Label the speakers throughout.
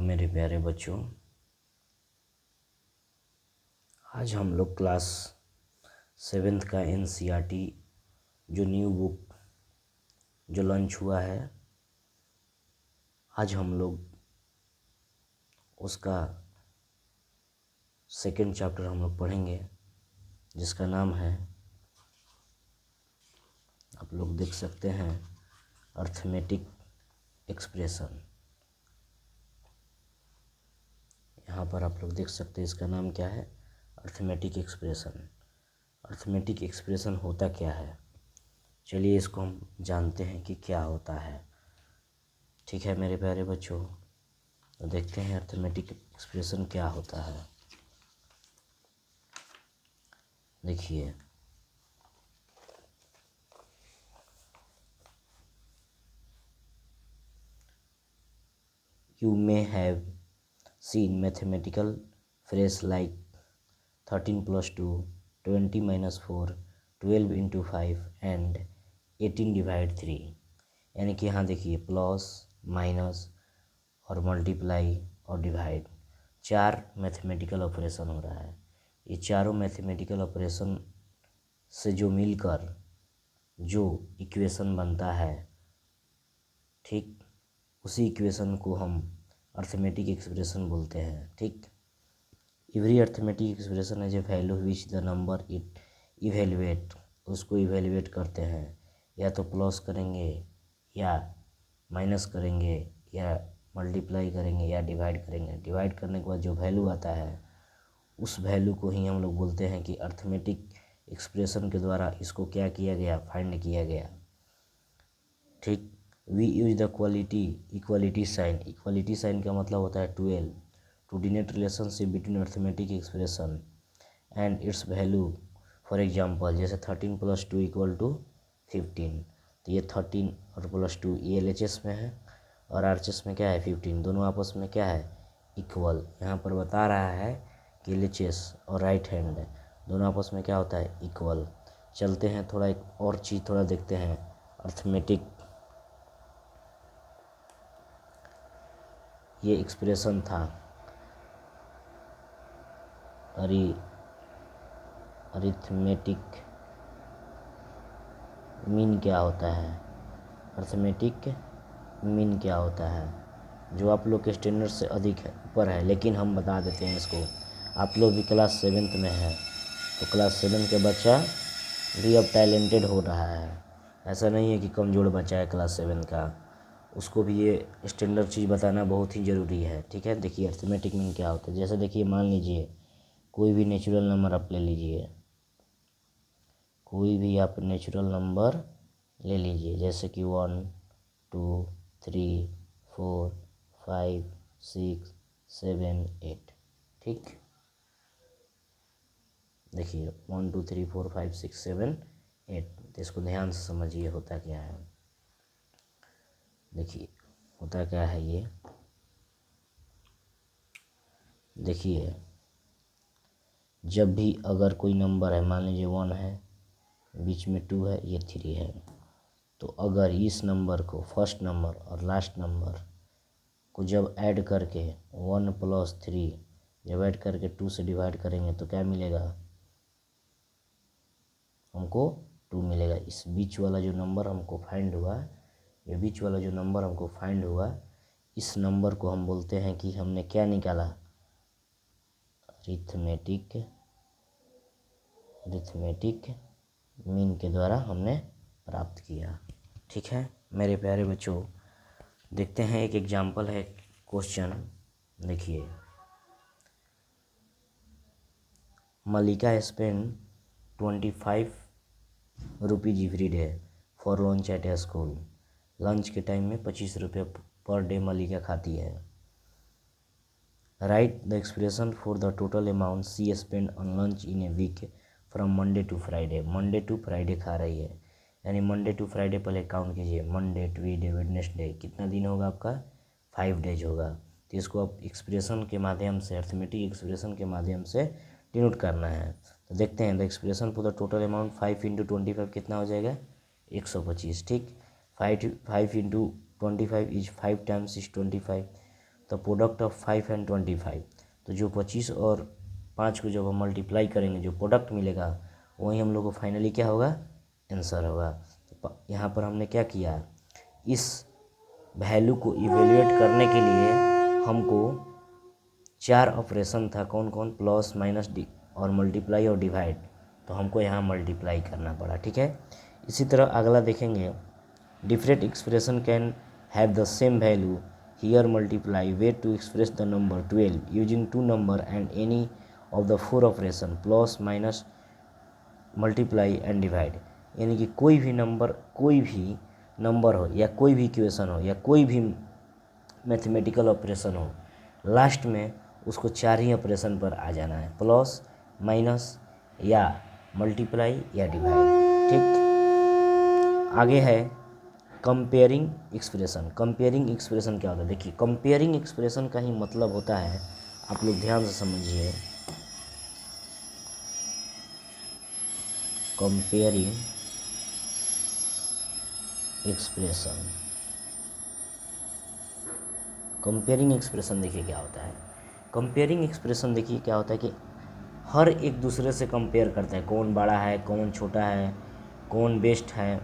Speaker 1: मेरे प्यारे बच्चों, आज हम लोग क्लास 7th का एनसीईआरटी जो न्यू बुक जो लॉन्च हुआ है, आज हम लोग उसका सेकंड चैप्टर हम लोग पढ़ेंगे, जिसका नाम है, आप लोग देख सकते हैं, अर्थमेटिक एक्सप्रेशन। यहाँ पर आप लोग देख सकते हैं इसका नाम क्या है, अर्थमेटिक एक्सप्रेशन। अर्थमेटिक एक्सप्रेशन होता क्या है, चलिए इसको हम जानते हैं कि क्या होता है। ठीक है मेरे प्यारे बच्चों, तो देखते हैं अर्थमेटिक एक्सप्रेशन क्या होता है। देखिए, you may have seen mathematical phrase like 13 plus 2, 20 minus 4, 12 into 5 and 18 divide 3। यानी कि यहाँ देखिए, प्लस माइनस और मल्टीप्लाई और डिवाइड, चार मैथमेटिकल ऑपरेशन हो रहा है। ये चारों मैथमेटिकल ऑपरेशन से जो मिलकर जो इक्वेशन बनता है, ठीक, उसी इक्वेशन को हम अर्थमेटिक एक्सप्रेशन बोलते हैं। ठीक, एवरी अर्थमेटिक एक्सप्रेशन है जो value which the number it evaluate, उसको इवेलुएट करते हैं, या तो प्लस करेंगे या माइनस करेंगे या मल्टीप्लाई करेंगे या डिवाइड करेंगे। डिवाइड करने के बाद जो वैल्यू आता है, उस वैल्यू को ही हम लोग बोलते हैं कि अर्थमेटिक एक्सप्रेशन के द्वारा इसको क्या किया गया, फाइंड किया गया। ठीक, we use the equality sign. Equality sign का मतलब होता है 12 to denote relationship between arithmetic expression and its value. For example, जैसे 13 प्लस 2 इक्वल टू 15, तो ये 13 और प्लस 2 ये LHS में है और RHS में क्या है, 15, दोनों आपस में क्या है, इक्वल। यहाँ पर बता रहा है कि LHS और राइट हैंड दोनों आपस में क्या होता है, इक्वल। चलते हैं थोड़ा एक और चीज़ थोड़ा देखते हैं, अर्थमेटिक ये एक्सप्रेशन था अरिथमेटिक मीन क्या होता है, अर्थमेटिक मीन क्या होता है, जो आप लोग के स्टैंडर्ड से अधिक है, ऊपर है, लेकिन हम बता देते हैं इसको। आप लोग भी क्लास 7th में है, तो क्लास 7 के बच्चा भी अब टैलेंटेड हो रहा है। ऐसा नहीं है कि कमज़ोर बच्चा है क्लास 7 का, उसको भी ये स्टैंडर्ड चीज़ बताना बहुत ही ज़रूरी है। ठीक है, देखिए अर्थमेटिक मीन क्या होता है। जैसे देखिए, मान लीजिए कोई भी नेचुरल नंबर आप ले लीजिए, कोई भी आप नेचुरल नंबर ले लीजिए, जैसे कि 1, 2, 3, 4, 5, 6, 7, 8। ठीक, देखिए 1, 2, 3, 4, 5, 6, 7, 8। तो इसको ध्यान से समझिए होता क्या है। देखिए होता क्या है ये, देखिए जब भी अगर कोई नंबर है, मान लीजिए 1 है, बीच में 2 है, ये 3 है, तो अगर इस नंबर को, फर्स्ट नंबर और लास्ट नंबर को जब ऐड करके 1 प्लस 3 जब ऐड करके 2 से डिवाइड करेंगे तो क्या मिलेगा, हमको 2 मिलेगा। इस बीच वाला जो नंबर हमको फाइंड हुआ, ये बीच वाला जो नंबर हमको फाइंड हुआ, इस नंबर को हम बोलते हैं कि हमने क्या निकाला, अरिथमेटिक मीन के द्वारा हमने प्राप्त किया। ठीक है मेरे प्यारे बच्चों, देखते हैं एक एग्जाम्पल है क्वेश्चन। देखिए, Malika spend 25 rupees every day for lunch at a school. Lunch के टाइम में 25 रुपये पर डे मलिका खाती है। Write the expression for the total amount she spend on lunch in a week from Monday to Friday. Monday to Friday खा रही है, यानी Monday to Friday पहले काउंट कीजिए, मंडे, ट्यूसडे, वेडनेसडे, कितना दिन होगा आपका, 5 डेज होगा। तो इसको आप एक्सप्रेशन के माध्यम से, अर्थमेटिक एक्सप्रेशन के माध्यम से डिनोट करना है। तो देखते हैं, the expression for the total amount 5 × 25 कितना हो जाएगा, 125। ठीक, 5 × 25 is 5 times is 25, the product of 5 and 25। तो जो 25 और 5 को जब हम मल्टीप्लाई करेंगे जो प्रोडक्ट मिलेगा वही हम लोग को फाइनली क्या होगा, आंसर होगा। तो यहाँ पर हमने क्या किया, इस वैल्यू को इवेल्युएट करने के लिए हमको 4 ऑपरेशन था, कौन कौन, प्लस माइनस डी और मल्टीप्लाई और डिवाइड, तो हमको यहाँ मल्टीप्लाई करना पड़ा। ठीक है, इसी तरह अगला देखेंगे, different expression can have the same value, here multiply way to express the number 12 using 2 number and any of the 4 operation plus minus multiply and divide. यानी कि कोई भी नंबर हो या कोई भी इक्वेशन हो या कोई भी मैथमेटिकल ऑपरेशन हो, लास्ट में उसको 4 ही ऑपरेशन पर आ जाना है, प्लस माइनस या मल्टीप्लाई या डिवाइड। ठीक, आगे है कंपेयरिंग एक्सप्रेशन। कंपेयरिंग एक्सप्रेशन क्या होता है, देखिए कंपेयरिंग एक्सप्रेशन का ही मतलब होता है, आप लोग ध्यान से समझिए, कंपेयरिंग एक्सप्रेशन। कंपेयरिंग एक्सप्रेशन देखिए क्या होता है, कंपेयरिंग एक्सप्रेशन देखिए क्या होता है कि हर एक दूसरे से कंपेयर करता है, कौन बड़ा है, कौन छोटा है, कौन बेस्ट है।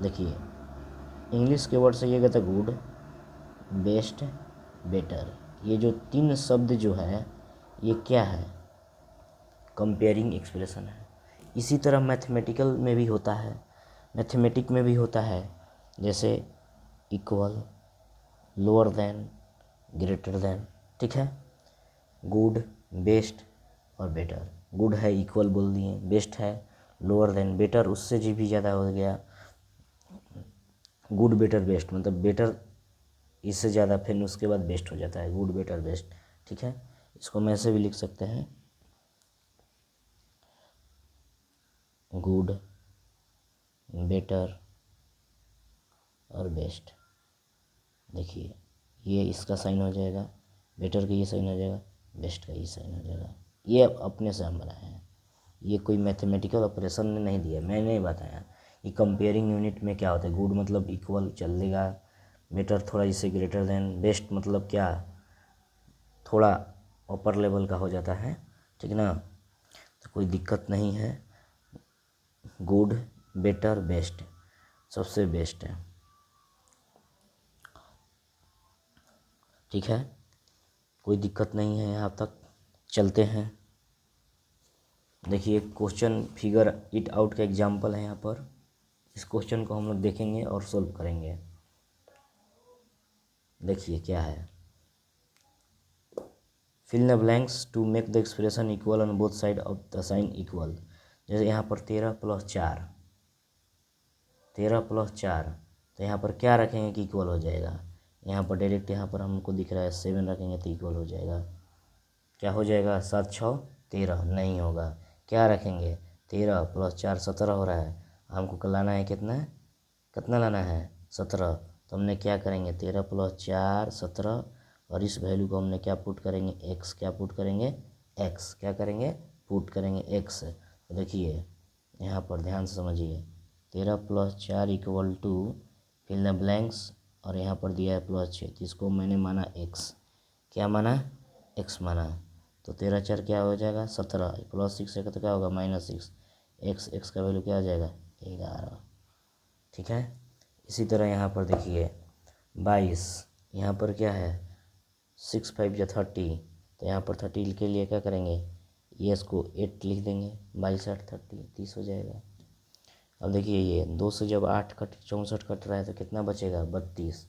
Speaker 1: देखिए इंग्लिश के वर्ड से ये कहता है गुड, बेस्ट, बेटर। ये जो 3 शब्द जो है ये क्या है, कंपेयरिंग एक्सप्रेशन है। इसी तरह मैथमेटिकल में भी होता है, मैथमेटिक में भी होता है, जैसे equal, lower than, greater than. ठीक है, गुड, बेस्ट और बेटर। गुड है इक्वल बोल दिए, बेस्ट है लोअर देन, बेटर उससे जी भी ज़्यादा हो गया, गुड बेटर बेस्ट, मतलब बेटर इससे ज़्यादा फिर उसके बाद बेस्ट हो जाता है, गुड बेटर बेस्ट। ठीक है, इसको हम ऐसे भी लिख सकते हैं, गुड, बेटर और बेस्ट। देखिए ये इसका साइन हो जाएगा, बेटर का ये साइन हो जाएगा, बेस्ट का ये साइन हो जाएगा। ये अपने से हम बनाए हैं, ये कोई मैथमेटिकल ऑपरेशन ने नहीं दिया, मैंने नहीं बताया। ये कंपेयरिंग यूनिट में क्या होता है, गुड मतलब इक्वल चलेगा, बेटर थोड़ा इससे ग्रेटर देन, बेस्ट मतलब क्या थोड़ा अपर लेवल का हो जाता है। ठीक ना, तो कोई दिक्कत नहीं है, गुड, बेटर, बेस्ट सबसे बेस्ट है। ठीक है, कोई दिक्कत नहीं है, यहाँ तक चलते हैं। देखिए क्वेश्चन फिगर इट आउट का एग्जाम्पल है यहाँ पर, इस क्वेश्चन को हम लोग देखेंगे और सोल्व करेंगे। देखिए क्या है, fill the blanks to make the expression equal on both side of the sign equal. जैसे यहाँ पर 13 + 4, 13 + 4, तो यहाँ पर क्या रखेंगे कि इक्वल हो जाएगा, यहाँ पर डायरेक्ट यहाँ पर हमको दिख रहा है 7 रखेंगे तो इक्वल हो जाएगा। क्या हो जाएगा, 7 × 6 = 13, नहीं होगा। क्या रखेंगे, 13 + 4 17 हो रहा है, हमको लाना है कितना लाना है, 17। तो हमने क्या करेंगे, 13 + 4 17, और इस वैल्यू को हमने क्या पुट करेंगे, एक्स, क्या पुट करेंगे, एक्स, क्या करेंगे, पुट करेंगे एक्स। तो देखिए यहाँ पर ध्यान से समझिए, 13 + 4 = फिल द ब्लैंक्स, और यहाँ पर दिया है +6, तो इसको मैंने माना एक्स, क्या माना, एक्स माना। तो 13 × 4 क्या हो जाएगा, 17, +6 है तो क्या होगा, -6, एक्स का वैल्यू क्या आ जाएगा, 11। ठीक है, इसी तरह यहाँ पर देखिए 22, यहाँ पर क्या है, 6 × 5 = 30, तो यहाँ पर 30 के लिए क्या करेंगे, ये इसको 8 लिख देंगे, 22 8 30 30 हो जाएगा। अब देखिए ये 2 से जब 8 कट 64 कट रहा है तो कितना बचेगा, 32।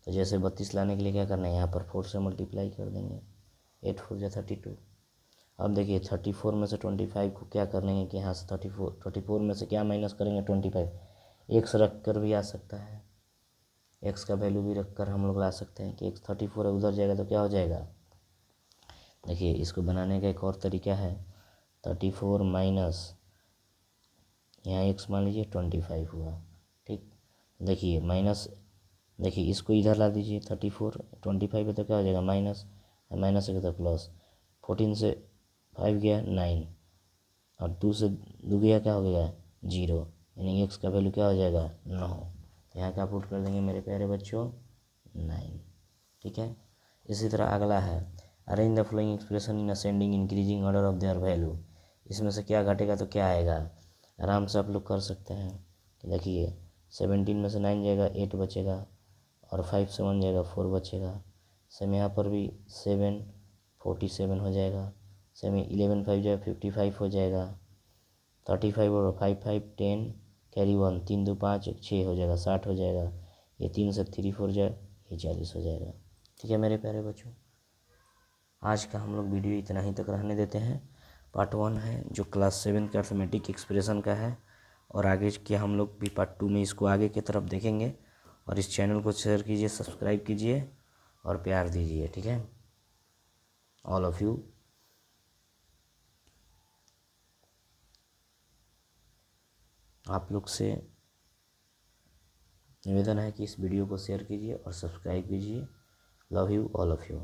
Speaker 1: तो जैसे 32 लाने के लिए क्या करना है, यहाँ पर 4 से मल्टीप्लाई कर देंगे, 8 × 4 = 32। अब देखिए 34 में से 25 को क्या करेंगे कि यहाँ से 34 में से क्या माइनस करेंगे, 25, एक्स रख कर भी आ सकता है, एक्स का वैल्यू भी रख कर हम लोग ला सकते हैं कि एक्स 34 है, उधर जाएगा तो क्या हो जाएगा। देखिए इसको बनाने का एक और तरीका है, 34 माइनस यहाँ एक्स मान लीजिए 25 हुआ। ठीक, देखिए माइनस, देखिए इसको इधर ला दीजिए, 34 25 है तो क्या हो जाएगा, माइनस, माइनस है तो प्लस, 14 से 5 गया 9, और 2 से 2 गया क्या हो गया, 0, यानी एक्स का वैल्यू क्या हो जाएगा, 9। तो यहाँ क्या पुट कर देंगे मेरे प्यारे बच्चों, 9। ठीक है, इसी तरह अगला है arrange the flowing expression in ascending increasing order of their value. इसमें से क्या घटेगा तो क्या आएगा, आराम से आप लोग कर सकते हैं। देखिए 17 में से 9 जाएगा 8 बचेगा, और 5 से 1 जाएगा 4 बचेगा। सेम यहाँ पर भी 7 47 हो जाएगा। सेम 11 5 जाएगा 55 हो जाएगा। 35 और 5 5 10 कैरी 1 3 2 5 1 6 हो जाएगा, 60 हो जाएगा। ये 3 से 3 4 जाए, ये 40 हो जाएगा। ठीक है मेरे प्यारे बच्चों, आज का हम लोग वीडियो इतना ही तक रहने देते हैं। पार्ट 1 है जो क्लास 7 का अर्थमेटिक एक्सप्रेशन का है, और आगे के हम लोग भी पार्ट 2 में इसको आगे की तरफ देखेंगे। और इस चैनल को शेयर कीजिए, सब्सक्राइब कीजिए और प्यार दीजिए। ठीक है, ऑल ऑफ यू। आप लोग से निवेदन है कि इस वीडियो को शेयर कीजिए और सब्सक्राइब कीजिए। Love you all of you.